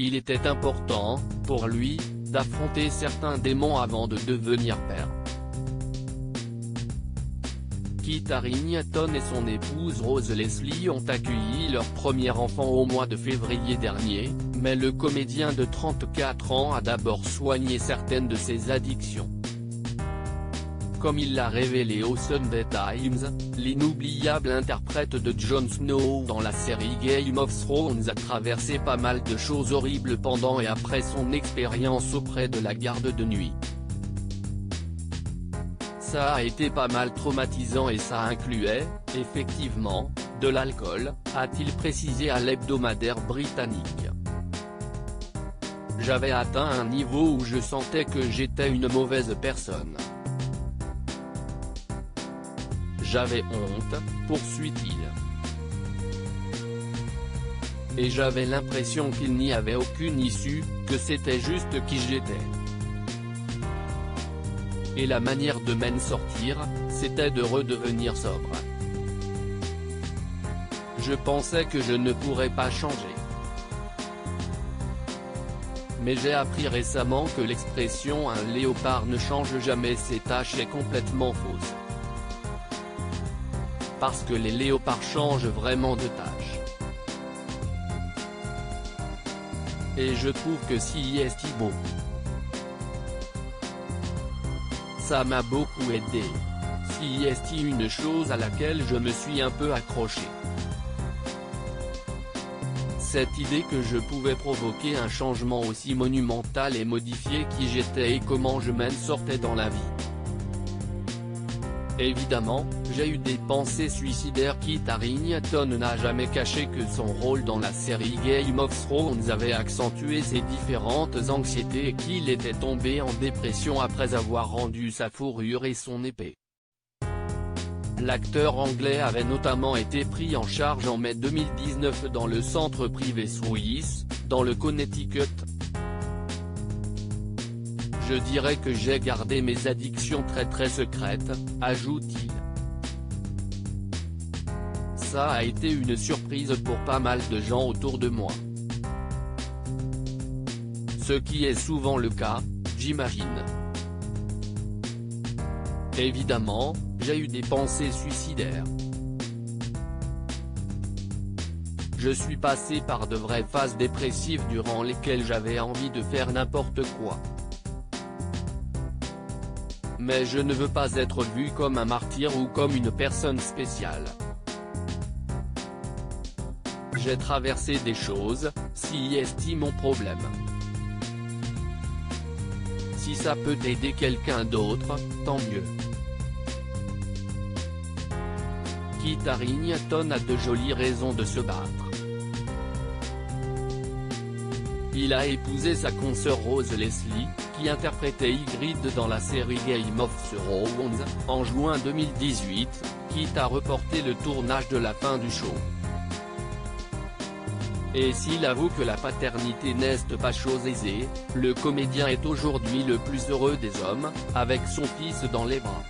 Il était important, pour lui, d'affronter certains démons avant de devenir père. Kit Harington et son épouse Rose Leslie ont accueilli leur premier enfant au mois de février dernier, mais le comédien de 34 ans a d'abord soigné certaines de ses addictions. Comme il l'a révélé au Sunday Times, l'inoubliable interprète de Jon Snow dans la série Game of Thrones a traversé pas mal de choses horribles pendant et après son expérience auprès de la garde de nuit. Ça a été pas mal traumatisant et ça incluait, effectivement, de l'alcool, a-t-il précisé à l'hebdomadaire britannique. J'avais atteint un niveau où je sentais que j'étais une mauvaise personne. J'avais honte, poursuit-il. Et j'avais l'impression qu'il n'y avait aucune issue, que c'était juste qui j'étais. Et la manière de m'en sortir, c'était de redevenir sobre. Je pensais que je ne pourrais pas changer. Mais j'ai appris récemment que l'expression « un léopard ne change jamais ses taches » est complètement fausse. Parce que les léopards changent vraiment de taches. Et je trouve que si est beau. Ça m'a beaucoup aidé. Si est une chose à laquelle je me suis un peu accroché. Cette idée que je pouvais provoquer un changement aussi monumental et modifier qui j'étais et comment je m'en sortais dans la vie. Évidemment, j'ai eu des pensées suicidaires. Kit Harington n'a jamais caché que son rôle dans la série Game of Thrones avait accentué ses différentes anxiétés et qu'il était tombé en dépression après avoir rendu sa fourrure et son épée. L'acteur anglais avait notamment été pris en charge en mai 2019 dans le centre privé suisse, dans le Connecticut. Je dirais que j'ai gardé mes addictions très secrètes, ajoute-t-il. Ça a été une surprise pour pas mal de gens autour de moi. Ce qui est souvent le cas, j'imagine. Évidemment, j'ai eu des pensées suicidaires. Je suis passé par de vraies phases dépressives durant lesquelles j'avais envie de faire n'importe quoi. Mais je ne veux pas être vu comme un martyr ou comme une personne spéciale. J'ai traversé des choses, si est mon problème. Si ça peut aider quelqu'un d'autre, tant mieux. Kit Harington a de jolies raisons de se battre. Il a épousé sa consoeur Rose Leslie, qui interprétait Ygritte dans la série Game of Thrones, en juin 2018, quitte à reporter le tournage de la fin du show. Et s'il avoue que la paternité n'est pas chose aisée, le comédien est aujourd'hui le plus heureux des hommes, avec son fils dans les bras.